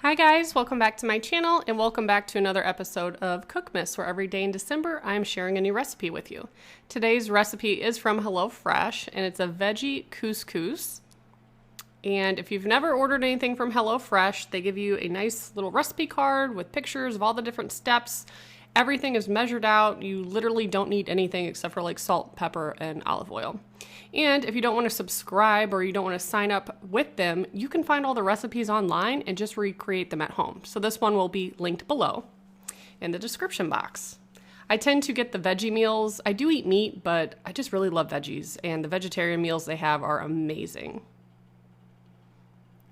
Hi guys, welcome back to my channel and welcome back to another episode of Cookmas, where every day in December I'm sharing a new recipe with you. Today's recipe is from HelloFresh and it's a veggie couscous. And if you've never ordered anything from HelloFresh, they give you a nice little recipe card with pictures of all the different steps. Everything is measured out. You literally don't need anything except for like salt, pepper, and olive oil. And if you don't want to subscribe or you don't want to sign up with them, you can find all the recipes online and just recreate them at home. So this one will be linked below in the description box. I tend to get the veggie meals. I do eat meat, but I just really love veggies, and the vegetarian meals they have are amazing.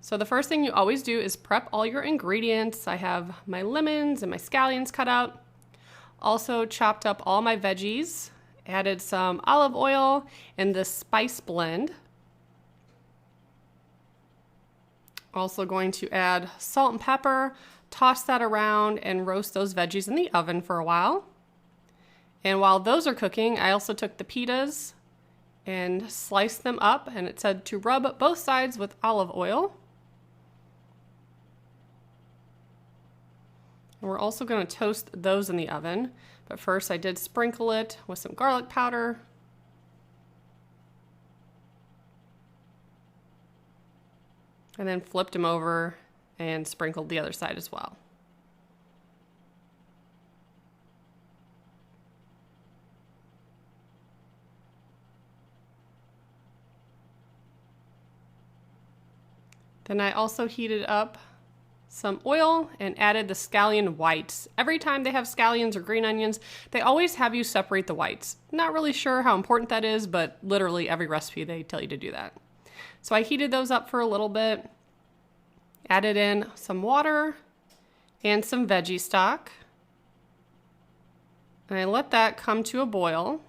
So the first thing you always do is prep all your ingredients. I have my lemons and my scallions cut out. Also chopped up all my veggies, added some olive oil and the spice blend. Also going to add salt and pepper, toss that around and roast those veggies in the oven for a while. And while those are cooking, I also took the pitas and sliced them up, and it said to rub both sides with olive oil. And we're also going to toast those in the oven, but first I did sprinkle it with some garlic powder. And then flipped them over and sprinkled the other side as well. Then I also heated up some oil and added the scallion whites. Every time they have scallions or green onions, they always have you separate the whites. Not really sure how important that is, but literally every recipe they tell you to do that. So I heated those up for a little bit, added in some water and some veggie stock, and I let that come to a boil.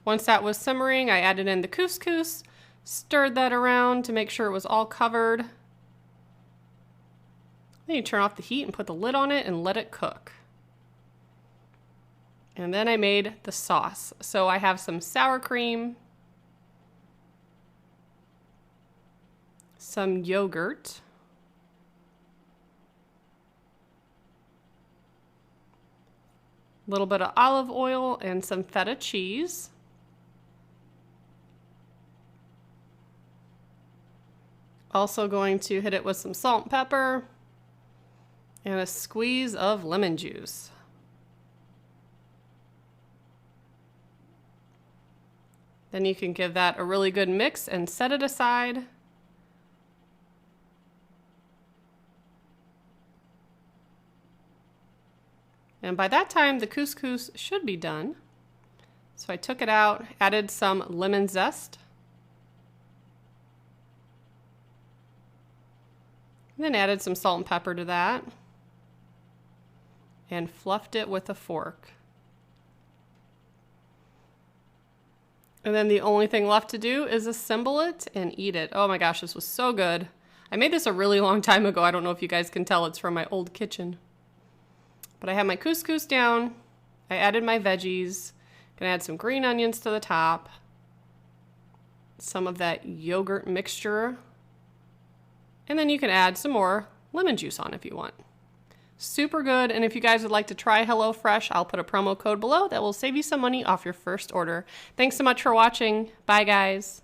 Once that was simmering, I added in the couscous, stirred that around to make sure it was all covered. Then you turn off the heat and put the lid on it and let it cook. And then I made the sauce. So I have some sour cream, some yogurt, a little bit of olive oil and some feta cheese. Also going to hit it with some salt and pepper and a squeeze of lemon juice. Then you can give that a really good mix and set it aside. And by that time, the couscous should be done. So I took it out, added some lemon zest, then added some salt and pepper to that, and fluffed it with a fork. And then the only thing left to do is assemble it and eat it. Oh my gosh, this was so good. I made this a really long time ago. I don't know if you guys can tell, it's from my old kitchen. But I have my couscous down. I added my veggies. Gonna add some green onions to the top. Some of that yogurt mixture. And then you can add some more lemon juice on if you want. Super good, and if you guys would like to try HelloFresh, I'll put a promo code below that will save you some money off your first order. Thanks so much for watching. Bye, guys.